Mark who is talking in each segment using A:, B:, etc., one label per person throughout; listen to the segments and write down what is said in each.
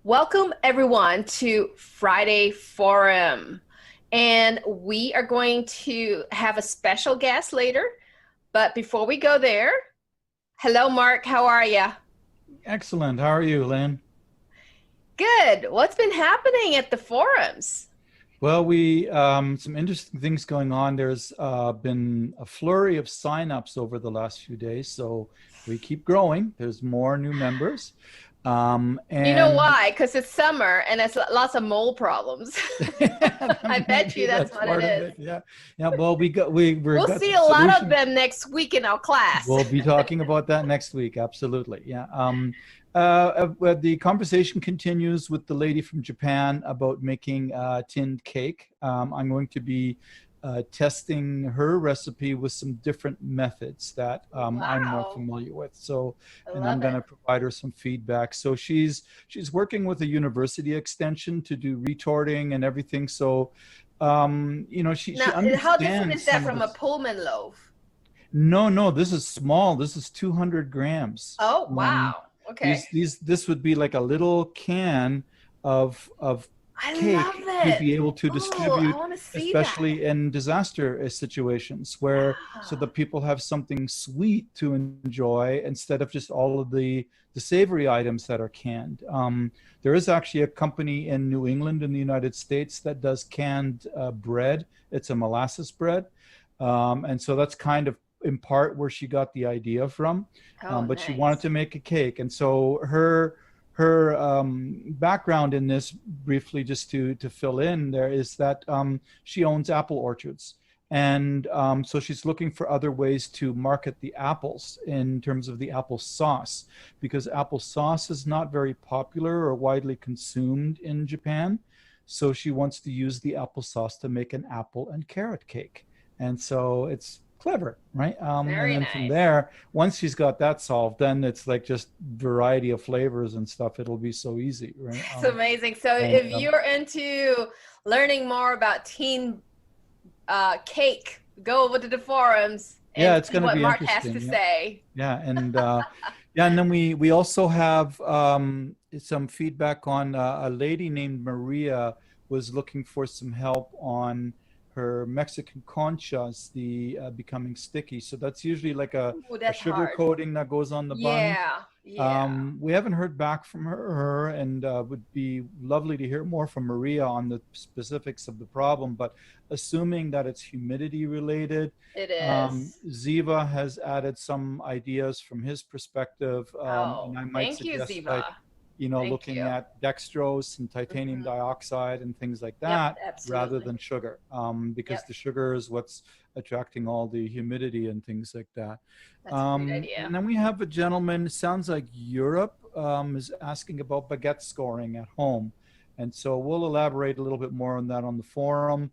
A: Welcome everyone to Friday Forum. And we are going to have a special guest later. But before we go there, hello Mark, how are you?
B: Excellent. How are you, Lynn?
A: Good. What's been happening at the forums?
B: Well, we some interesting things going on. There's been a flurry of signups over the last few days, so we keep growing. There's more new members,
A: You know
B: and
A: why? Because it's summer and it's lots of mole problems. I bet you
B: maybe
A: that's
B: that's
A: what it
B: part of
A: is.
B: it. Yeah, yeah. Well, we
A: We'll
B: got
A: see
B: some
A: a lot of
B: solutions.
A: them next week in our class.
B: We'll be talking about that next week. Absolutely. Yeah. The conversation continues with the lady from Japan about making tinned cake. I'm going to be testing her recipe with some different methods that I'm more
A: Wow.
B: familiar with. So,
A: I
B: and I'm
A: love
B: going
A: it.
B: to provide her some feedback. So she's working with a university extension to do retorting and everything. So, she
A: Now, how different is
B: understands
A: that
B: some of
A: from a
B: this.
A: Pullman loaf?
B: No, no, this is small. This is 200 grams.
A: Oh, wow. Okay.
B: This would be like a little can of
A: I love
B: cake you'd
A: it.
B: be able to
A: Oh, I
B: distribute,
A: want to see that.
B: especially in disaster situations where so
A: Wow.
B: that people have something sweet to enjoy instead of just all of the savory items that are canned. There is actually a company in New England in the United States that does canned bread. It's a molasses bread. And so that's kind of in part where she got the idea from,
A: Oh,
B: but she wanted
A: nice.
B: to make a cake, and so her background in this, briefly, just to fill in there, is that she owns apple orchards, and so she's looking for other ways to market the apples in terms of the apple sauce, because apple sauce is not very popular or widely consumed in Japan. So she wants to use the applesauce to make an apple and carrot cake. And so it's clever, right? And
A: Very
B: then from
A: nice.
B: there, once she's got that solved, then it's like just variety of flavors and stuff. It'll be so easy, right?
A: It's amazing. So
B: And
A: if you're into learning more about teen cake, go over to the forums
B: yeah,
A: and
B: it's
A: see
B: going to
A: what
B: be
A: Mark has to
B: interesting. Yeah,
A: say.
B: yeah, and yeah, and then we also have some feedback on a lady named Maria was looking for some help on her Mexican conchas, the becoming sticky. So that's usually like
A: Ooh,
B: a
A: that's
B: sugar
A: hard.
B: coating that goes on the bun.
A: Yeah, yeah.
B: We haven't heard back from her, and would be lovely to hear more from Maria on the specifics of the problem. But assuming that it's humidity related,
A: It is.
B: Ziva has added some ideas from his perspective, and
A: Oh,
B: I might
A: thank you,
B: suggest, like,
A: Ziva.
B: looking
A: Thank you.
B: at dextrose and titanium
A: Mhm.
B: dioxide and things like
A: Yep,
B: that rather
A: absolutely.
B: than sugar, because
A: Yep,
B: the sugar is what's attracting all the humidity and things like that.
A: that's a great
B: And
A: idea.
B: then we have a gentleman, sounds like Europe, is asking about baguette scoring at home. And so we'll elaborate a little bit more on that on the forum.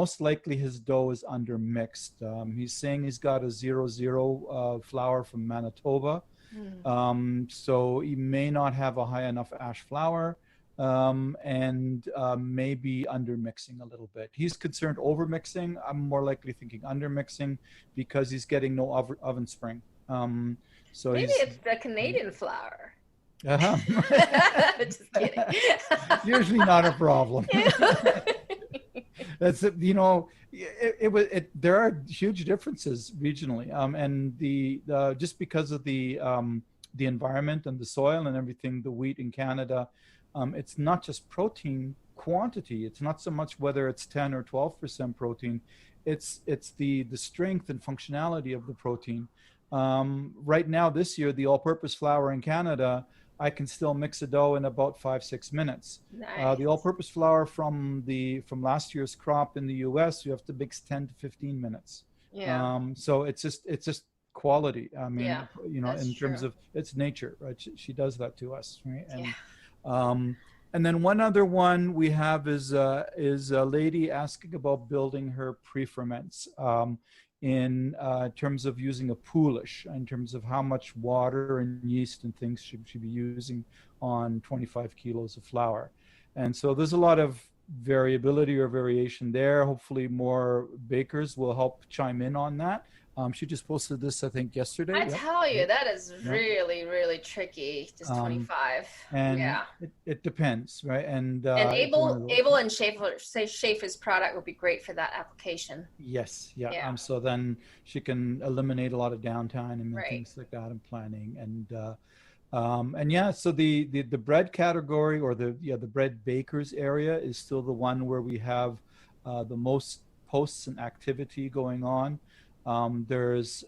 B: Most likely his dough is undermixed. He's saying he's got a 00 flour from Manitoba.
A: Hmm.
B: So he may not have a high enough ash flour, and maybe undermixing a little bit. He's concerned overmixing. I'm more likely thinking undermixing because he's getting no oven spring. So
A: Maybe
B: he's
A: it's the Canadian flour.
B: uh
A: Just kidding.
B: usually not a problem. That's there are huge differences regionally, and the just because of the environment and the soil and everything. The wheat in Canada, it's not just protein quantity. It's not so much whether it's 10 or 12% protein. It's the strength and functionality of the protein. Right now, this year, the all-purpose flour in Canada, I can still mix a dough in about 5-6 minutes. The
A: Nice.
B: all-purpose flour from last year's crop in the U.S., you have to mix 10 to 15 minutes.
A: Yeah,
B: So it's just quality. I
A: yeah,
B: mean,
A: that's
B: in terms
A: true.
B: of it's nature, right? She does that to us, right?
A: Yeah.
B: Um, and then one other one we have is a lady asking about building her pre-ferments, in terms of using a poolish, in terms of how much water and yeast and things should she be using on 25 kilos of flour. And so there's a lot of variability or variation there. Hopefully more bakers will help chime in on that. She just posted this, I think, yesterday.
A: I
B: Yep.
A: tell you,
B: Yep.
A: that is
B: Yep.
A: really, really tricky. Just
B: Um,
A: 25.
B: and
A: Yeah.
B: it depends, right? And
A: And
B: it's one of those.
A: Able and Schaefer, say Schaefer's product would be great for that application.
B: Yes, yeah.
A: Yeah.
B: So then she can eliminate a lot of downtime and
A: Right.
B: things like that and planning and yeah. So the bread category or the bread bakers area is still the one where we have the most posts and activity going on. There's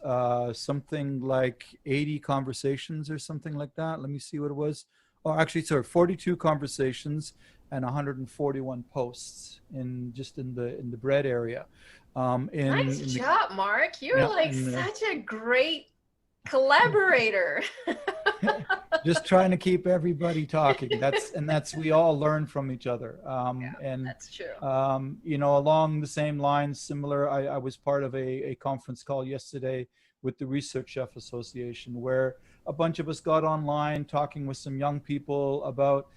B: something like 80 conversations or something like that. Let me see what it was. Oh, actually, sorry, 42 conversations and 141 posts in the bread area.
A: Nice
B: In the
A: job, Mark. You're
B: yeah
A: like
B: in
A: such a great collaborator.
B: just trying to keep everybody talking. That's we all learn from each other. And
A: That's true.
B: along the same lines, similar. I was part of a conference call yesterday with the Research Chef Association, where a bunch of us got online talking with some young people about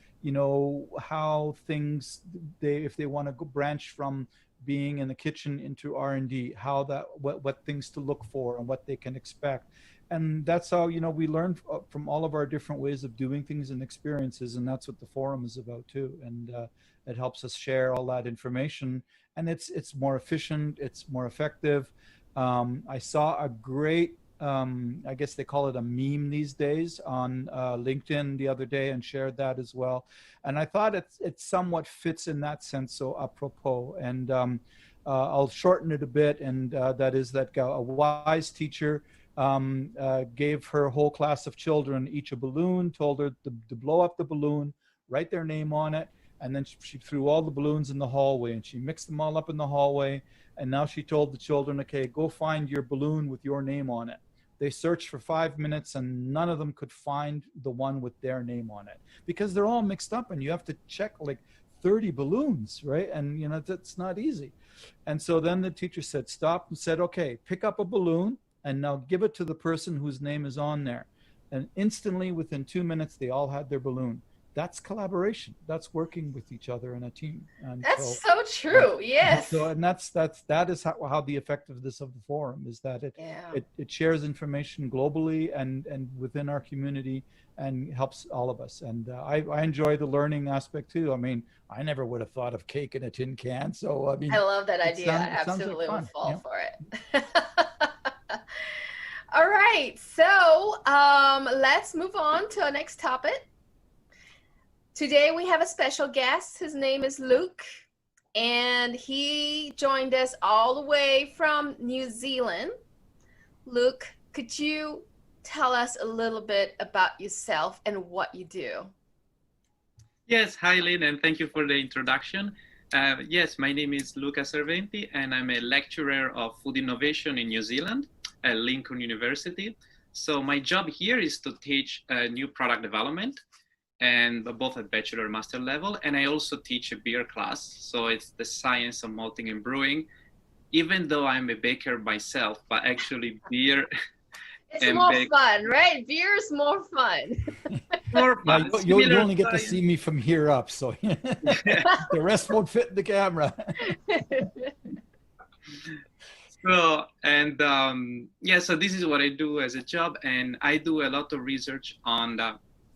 B: how things if they want to go branch from being in the kitchen into R&D, how that what things to look for and what they can expect. And that's how we learn from all of our different ways of doing things and experiences, and that's what the forum is about too. And it helps us share all that information, and it's more efficient, it's more effective. I saw a great I guess they call it a meme these days on LinkedIn the other day, and shared that as well. And I thought it somewhat fits in that sense, so apropos. And I'll shorten it a bit, and that is that a wise teacher gave her whole class of children each a balloon, told her to blow up the balloon, write their name on it, and then she threw all the balloons in the hallway, and she mixed them all up in the hallway. And now she told the children, okay, go find your balloon with your name on it. They searched for 5 minutes and none of them could find the one with their name on it, because they're all mixed up and you have to check like 30 balloons, right? And that's not easy. And so then the teacher said, stop, and said, okay, pick up a balloon and now give it to the person whose name is on there. And instantly, within 2 minutes, they all had their balloon. That's collaboration. That's working with each other in a team. And
A: That's so true. Yes.
B: and that is how the effectiveness of the forum is, that
A: Yeah.
B: it shares information globally and within our community, and helps all of us. And I enjoy the learning aspect too. I mean, I never would have thought of cake in a tin can. So I mean,
A: I love that idea. I
B: it sounds like
A: absolutely
B: fun.
A: would fall
B: Yeah.
A: for it. All right. So let's move on to our next topic. Today we have a special guest. His name is Luke, and he joined us all the way from New Zealand. Luke, could you tell us a little bit about yourself and what you do?
C: Yes, hi Lynn, and thank you for the introduction. Yes, my name is Luca Serventi, and I'm a lecturer of food innovation in New Zealand at Lincoln University. So my job here is to teach new product development, and both at bachelor and master level. And I also teach a beer class. So it's the science of malting and brewing, even though I'm a baker myself, but actually beer.
A: It's more fun, right? Beer is more fun.
C: More fun.
B: You only get to see me from here up, so the rest won't fit in the camera.
C: So, and yeah, so this is what I do as a job. And I do a lot of research on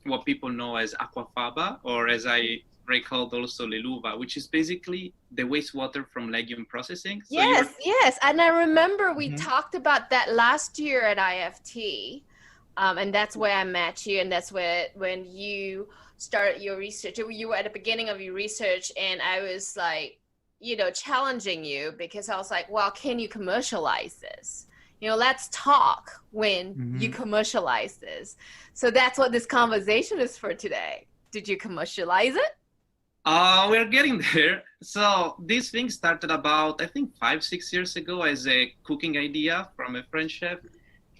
C: what people know as aquafaba, or as I recalled also leluva, which is basically the wastewater from legume processing. So
A: yes. And I remember we talked about that last year at IFT. And that's where I met you. And that's when you started your research. You were at the beginning of your research, and I was like, challenging you, because I was like, well, can you commercialize this? Let's talk when you commercialize this. So that's what this conversation is for today. Did you commercialize it?
C: We're getting there. So this thing started about, I think, 5-6 years ago as a cooking idea from a French chef.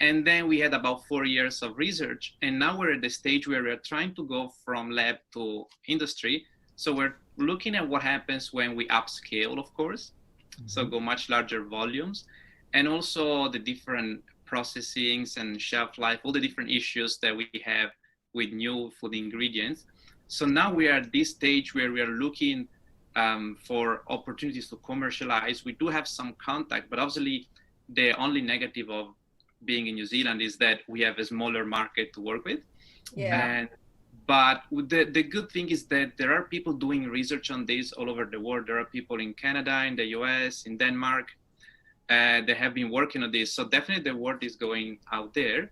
C: And then we had about 4 years of research. And now we're at the stage where we're trying to go from lab to industry. So we're looking at what happens when we upscale, of course. So go much larger volumes. And also the different processings and shelf life, all the different issues that we have with new food ingredients. So now we are at this stage where we are looking for opportunities to commercialize. We do have some contact, but obviously the only negative of being in New Zealand is that we have a smaller market to work with.
A: Yeah.
C: And but the good thing is that there are people doing research on this all over the world. There are people in Canada, in the US, in Denmark. They have been working on this. So definitely the word is going out there.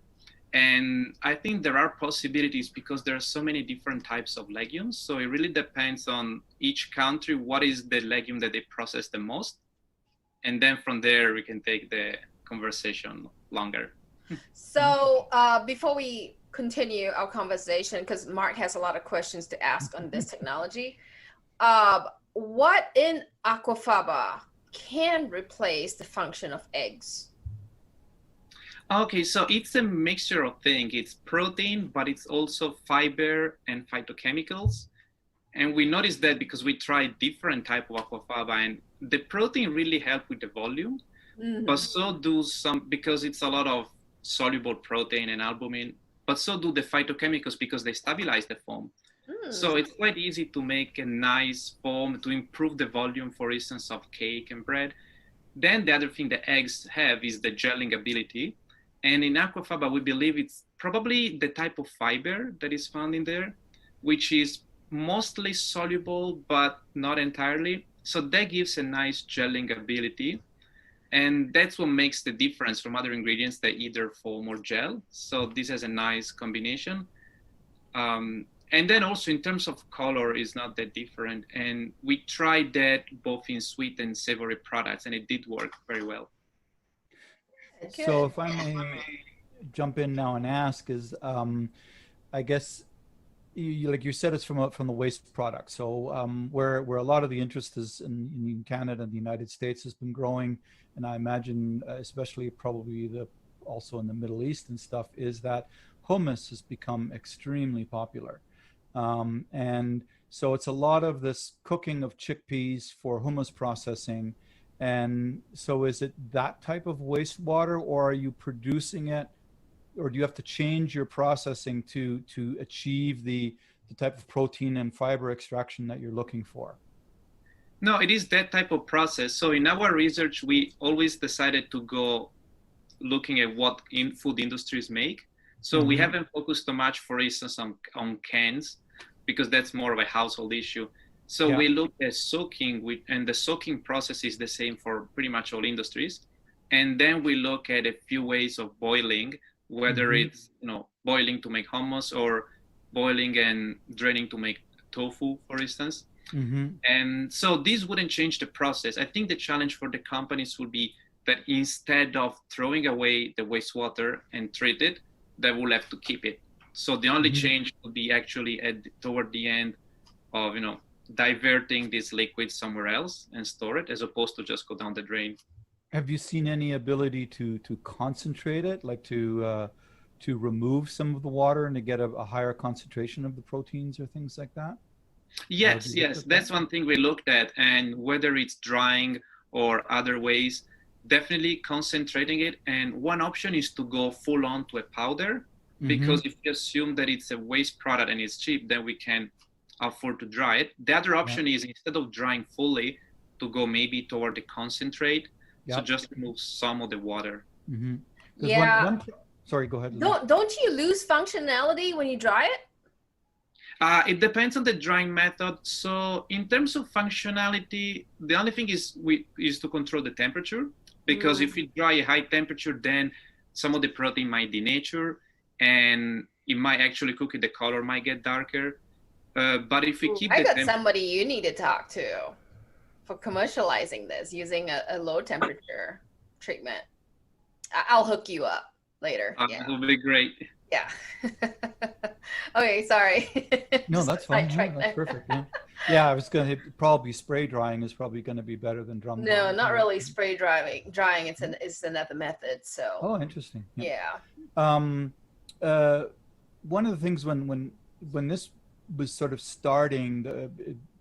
C: And I think there are possibilities because there are so many different types of legumes. So it really depends on each country, what is the legume that they process the most. And then from there, we can take the conversation longer.
A: So before we continue our conversation, because Mark has a lot of questions to ask on this technology, what in aquafaba can replace the function of eggs?
C: Okay, so it's a mixture of things. It's protein, but it's also fiber and phytochemicals. And we noticed that because we tried different type of aquafaba, and the protein really helped with the volume, but so do some, because it's a lot of soluble protein and albumin, but so do the phytochemicals because they stabilize the foam. So it's quite easy to make a nice foam to improve the volume, for instance, of cake and bread. Then the other thing the eggs have is the gelling ability. And in aquafaba, we believe it's probably the type of fiber that is found in there, which is mostly soluble, but not entirely. So that gives a nice gelling ability. And that's what makes the difference from other ingredients that either foam or gel. So this has a nice combination. And then also in terms of color is not that different. And we tried that both in sweet and savory products, and it did work very well.
A: Good.
B: So if I may jump in now and ask is, I guess, like you said, it's from the waste product. So where a lot of the interest is in Canada and the United States has been growing, and I imagine especially probably also in the Middle East and stuff, is that hummus has become extremely popular. And so it's a lot of this cooking of chickpeas for hummus processing. And so is it that type of wastewater, or are you producing it, or do you have to change your processing to achieve the type of protein and fiber extraction that you're looking for?
C: No, it is that type of process. So in our research, we always decided to go looking at what food industries make. So we haven't focused so much, for instance, on cans, because that's more of a household issue. So we look at soaking, and the soaking process is the same for pretty much all industries. And then we look at a few ways of boiling, whether it's boiling to make hummus or boiling and draining to make tofu, for instance. And so this wouldn't change the process. I think the challenge for the companies would be that instead of throwing away the wastewater and treat it, they will have to keep it. So the only change would be actually toward the end of diverting this liquid somewhere else and store it, as opposed to just go down the drain.
B: Have you seen any ability to concentrate it, like to remove some of the water and to get a higher concentration of the proteins or things like that?
C: Yes, that's one thing we looked at, and whether it's drying or other ways, definitely concentrating it. And one option is to go full on to a powder, because if you assume that it's a waste product and it's cheap, then we can afford to dry it. The other option is, instead of drying fully, to go maybe toward the concentrate. So just remove some of the water.
B: Sorry, go ahead.
A: Don't you lose functionality when you dry it?
C: It depends on the drying method. So in terms of functionality, the only thing is to control the temperature, because if you dry at high temperature, then some of the protein might denature, and it might actually cook it. The color might get darker. But if we keep
A: I got somebody you need to talk to for commercializing this using a low temperature treatment. I'll hook you up later.
C: That would be great.
A: Yeah. Okay, sorry.
B: No, that's fine. No, that's perfect. Yeah, I was going to probably spray drying is probably going to be better than drum drying.
A: No, not really spray drying. It's another method. So.
B: Oh, interesting.
A: Yeah.
B: One of the things when this was sort of starting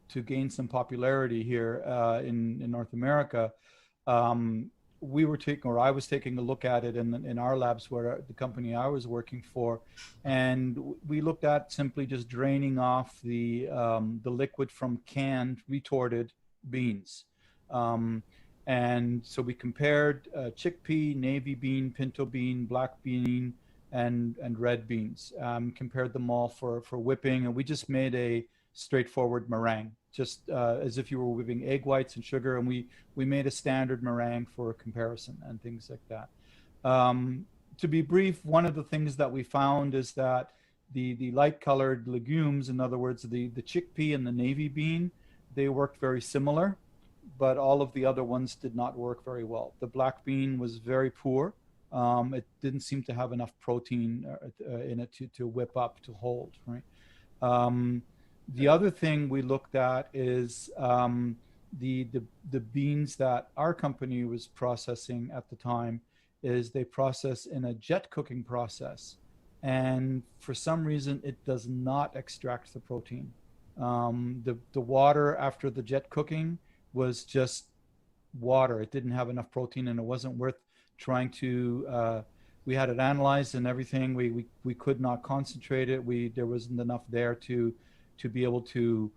B: to gain some popularity here in North America, I was taking a look at it in our labs, where the company I was working for, and we looked at simply just draining off the liquid from canned retorted beans. And so we compared chickpea, navy bean, pinto bean, black bean, and red beans. Compared them all for whipping, and we just made a straightforward meringue, just as if you were whipping egg whites and sugar. And we made a standard meringue for comparison and things like that. To be brief, one of the things that we found is that the light colored legumes, in other words, the chickpea and the navy bean, they worked very similar, but all of the other ones did not work very well. The black bean was very poor. It didn't seem to have enough protein in it to whip up, to hold, right? The other thing we looked at is the beans that our company was processing at the time is they process in a jet cooking process. And for some reason, it does not extract the protein. The water after the jet cooking was just water. It didn't have enough protein, and it wasn't worth trying to. We had it analyzed and everything. We could not concentrate it. There wasn't enough there to be able to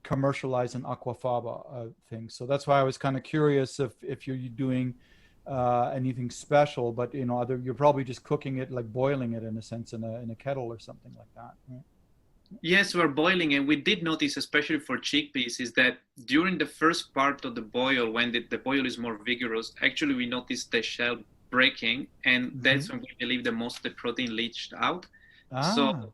B: commercialize an aquafaba thing. So that's why I was kind of curious if you're doing anything special, but you're probably just cooking it, like boiling it in a sense in a kettle or something like that, right?
C: Yes, we're boiling, and we did notice, especially for chickpeas, is that during the first part of the boil, when the boil is more vigorous, actually we noticed the shell breaking, and that's when we believe the most of the protein leached out. So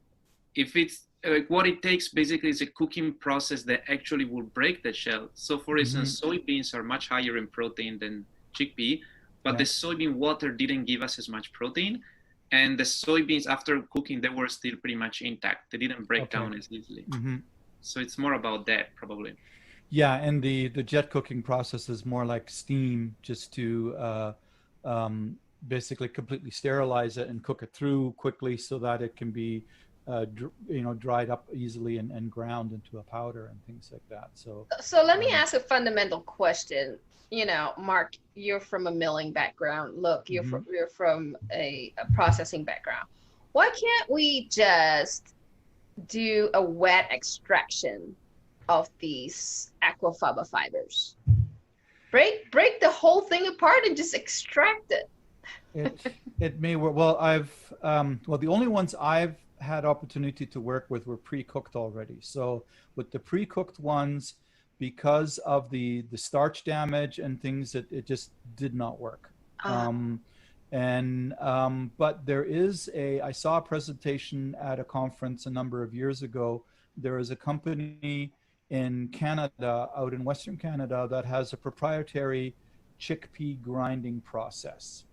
C: if it's like what it takes basically is a cooking process that actually will break the shell. So for instance, soybeans are much higher in protein than chickpea, but the soybean water didn't give us as much protein. And the soybeans, after cooking, they were still pretty much intact. They didn't break down as easily. So it's more about that, probably.
B: Yeah, and the jet cooking process is more like steam, just to basically completely sterilize it and cook it through quickly so that it can be dried up easily and ground into a powder and things like that. So
A: let me ask a fundamental question. Mark, you're from a milling background. Look, you're from a processing background. Why can't we just do a wet extraction of these aquafaba fibers? Break the whole thing apart and just extract it.
B: It may work. Well, the only ones I've had opportunity to work with were pre-cooked already. So with the pre-cooked ones, because of the starch damage and things, it just did not work. But there is I saw a presentation at a conference a number of years ago. There is a company in Canada, out in Western Canada, that has a proprietary chickpea grinding process,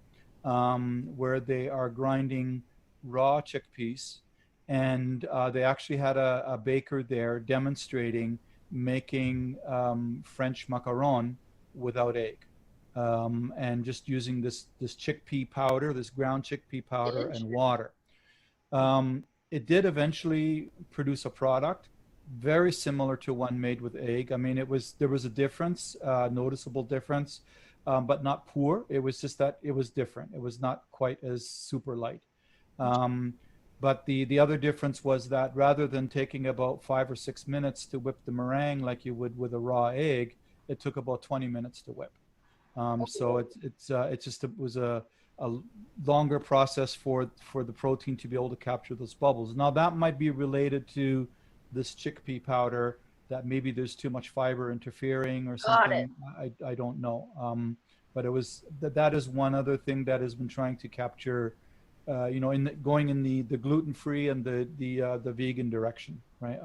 B: where they are grinding raw chickpeas. And they actually had a baker there demonstrating making French macaron without egg, and just using this chickpea powder, this ground chickpea powder and water. It did eventually produce a product very similar to one made with egg. I mean, there was a difference, noticeable difference, but not poor. It was just that it was different. It was not quite as super light. But the other difference was that rather than taking about 5 or 6 minutes to whip the meringue like you would with a raw egg, it took about 20 minutes to whip. So it was a longer process for the protein to be able to capture those bubbles. Now that might be related to this chickpea powder, that maybe there's too much fiber interfering or something. I don't know. But that is one other thing that has been trying to capture. Going in the gluten-free and the vegan direction, right?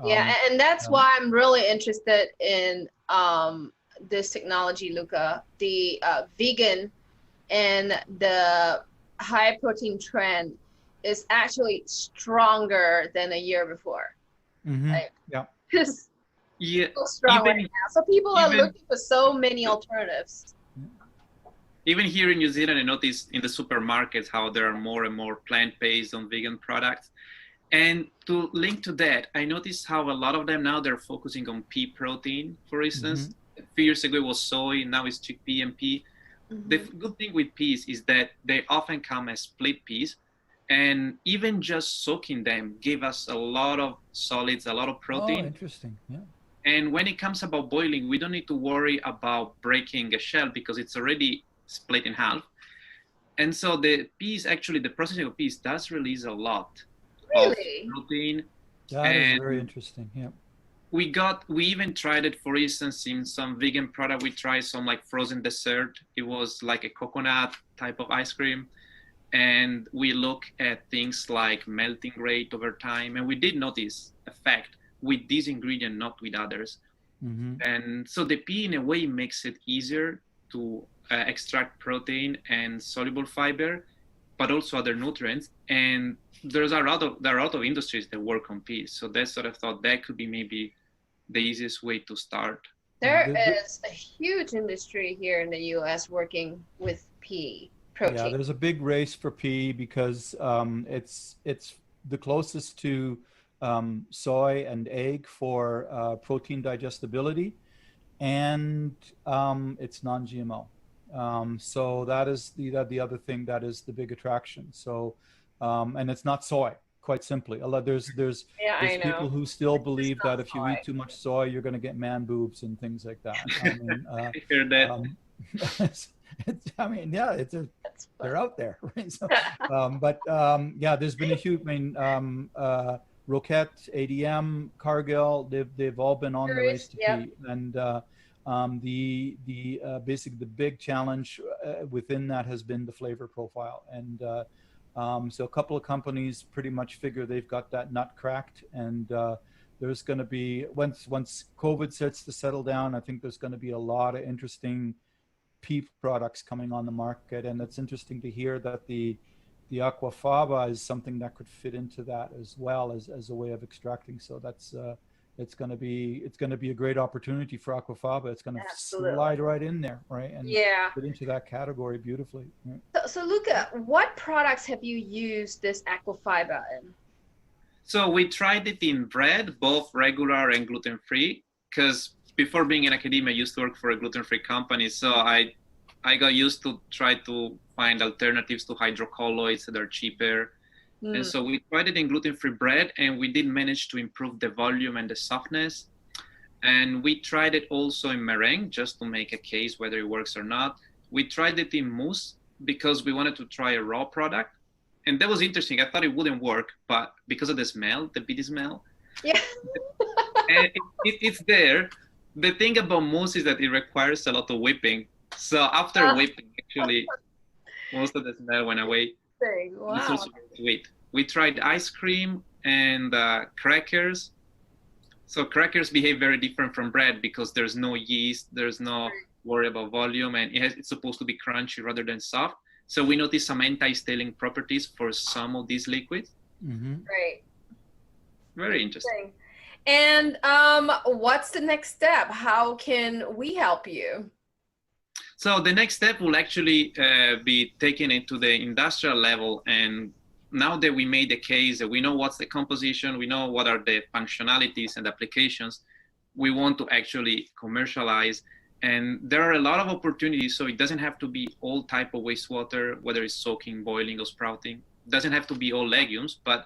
A: And that's why I'm really interested in this technology, Luca. The vegan and the high protein trend is actually stronger than a year before. It's so strong right now. So people are looking for so many alternatives.
C: Even here in New Zealand, I noticed in the supermarkets how there are more and more plant-based and vegan products. And to link to that, I noticed how a lot of them now, they're focusing on pea protein, for instance. A few years ago it was soy, now it's chickpea and pea. The good thing with peas is that they often come as split peas. And even just soaking them gave us a lot of solids, a lot of protein.
B: Oh, interesting. Yeah.
C: And when it comes about boiling, we don't need to worry about breaking a shell because it's already split in half. And so the peas, actually, the processing of peas does release a lot of
A: Really?
C: protein.
B: That is very
C: And
B: interesting. Yeah.
C: we even tried it, for instance, in some vegan product. We tried some like frozen dessert. It was like a coconut type of ice cream. And we look at things like melting rate over time. And we did notice effect with this ingredient, not with others.
B: Mm-hmm.
C: And so the pea in a way makes it easier to extract protein and soluble fiber, but also other nutrients. And there are a lot of industries that work on peas. So that's sort of thought that could be maybe the easiest way to start.
A: There is a huge industry here in the US working with pea protein.
B: Yeah, there's a big race for pea because it's the closest to soy and egg for protein digestibility, and it's non-GMO. So that is the other thing that is the big attraction. So and it's not soy. Quite simply, there's
A: Yeah, I know.
B: people who still
A: It's
B: believe
A: not
B: that if you
A: soy.
B: eat too much soy, you're going to get man boobs and things like that. I mean,
C: I hear that.
B: I mean, yeah,
A: That's
B: they're
A: funny.
B: out there, right? So, yeah, there's been a huge. I mean, Roquette, ADM, Cargill, they've all been on the race to
A: Yep.
B: pea, and basically the big challenge within that has been the flavor profile, and so a couple of companies pretty much figure they've got that nut cracked, and there's going to be once COVID starts to settle down, I think there's going to be a lot of interesting pea products coming on the market, and it's interesting to hear that the aquafaba is something that could fit into that as well as a way of extracting. So that's it's going to be a great opportunity for aquafaba. It's going to
A: Absolutely.
B: slide right in there, right, and
A: Yeah.
B: fit into that category beautifully. Right?
A: So Luca, what products have you used this aquafaba in?
C: So we tried it in bread, both regular and gluten-free, because before being in academia, I used to work for a gluten-free company. So I got used to try to find alternatives to hydrocolloids that are cheaper. And so we tried it in gluten-free bread, and we did manage to improve the volume and the softness. And we tried it also in meringue, just to make a case whether it works or not. We tried it in mousse because we wanted to try a raw product. And that was interesting. I thought it wouldn't work, but because of the smell, the peaty smell,
A: Yeah.
C: and it's there. The thing about mousse is that it requires a lot of whipping. So after whipping, actually, most of the smell went away.
A: Wow.
C: It's also sweet. We tried ice cream and crackers. So crackers behave very different from bread because there's no yeast, there's no worry about volume, and it's supposed to be crunchy rather than soft. So we noticed some anti-staling properties for some of these liquids.
B: Mm-hmm.
A: Great.
C: Very interesting.
A: And what's the next step? How can we help you?
C: So the next step will actually be taking it to the industrial level. And now that we made the case, that we know what's the composition, we know what are the functionalities and applications, we want to actually commercialize. And there are a lot of opportunities. So it doesn't have to be all type of wastewater, whether it's soaking, boiling, or sprouting. It doesn't have to be all legumes, but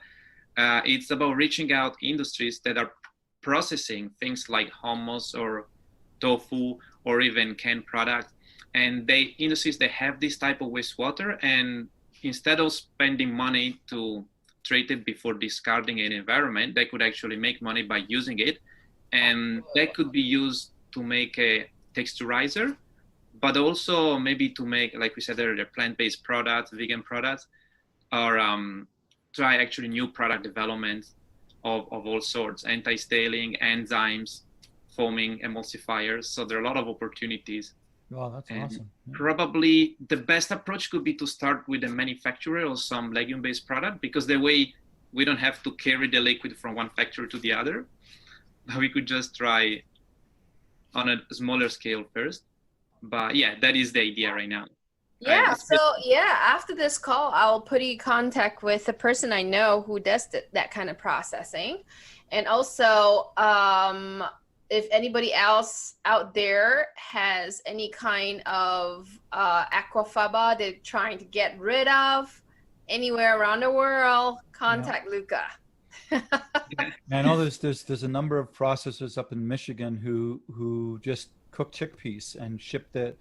C: it's about reaching out industries that are processing things like hummus or tofu or even canned products. And industries that have this type of wastewater, and instead of spending money to treat it before discarding an environment, they could actually make money by using it. And that could be used to make a texturizer, but also maybe to make, like we said earlier, plant-based products, vegan products, or try actually new product development of all sorts, anti-staling, enzymes, foaming, emulsifiers. So there are a lot of opportunities.
B: Wow, that's awesome. Yeah.
C: Probably the best approach could be to start with a manufacturer of some legume-based product, because the way we don't have to carry the liquid from one factory to the other. We could just try on a smaller scale first. But yeah, that is the idea right now.
A: Yeah, so yeah, after this call, I'll put you in contact with a person I know who does that kind of processing. And also, if anybody else out there has any kind of aquafaba they're trying to get rid of anywhere around the world, contact Luca.
B: I know there's a number of processors up in Michigan who just cook chickpeas and ship the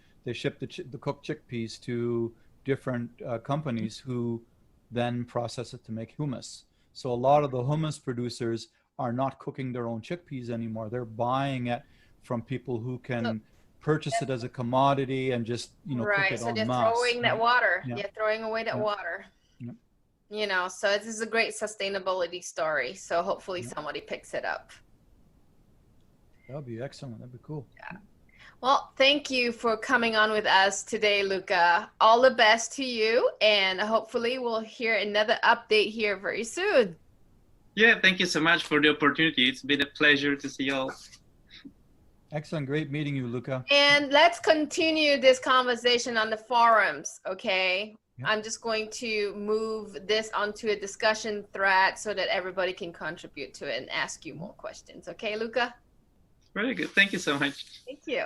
B: cooked chickpeas to different companies who then process it to make hummus. So a lot of the hummus producers are not cooking their own chickpeas anymore. They're buying it from people who can purchase it as a commodity and just cook
A: Right.
B: it
A: So
B: en
A: they're
B: masse.
A: throwing that water.
B: Yeah.
A: They're throwing away that
B: Yeah.
A: water.
B: Yeah.
A: So this is a great sustainability story. So hopefully
B: Yeah.
A: somebody picks it up.
B: That would be excellent. That'd be cool.
A: Yeah. Well, thank you for coming on with us today, Luca. All the best to you, and hopefully we'll hear another update here very soon.
C: Yeah, thank you so much for the opportunity. It's been a pleasure to see you all.
B: Excellent. Great meeting you, Luca.
A: And let's continue this conversation on the forums, okay?
B: Yeah.
A: I'm just going to move this onto a discussion thread so that everybody can contribute to it and ask you more questions. Okay, Luca?
C: Very good. Thank you so much.
A: Thank you.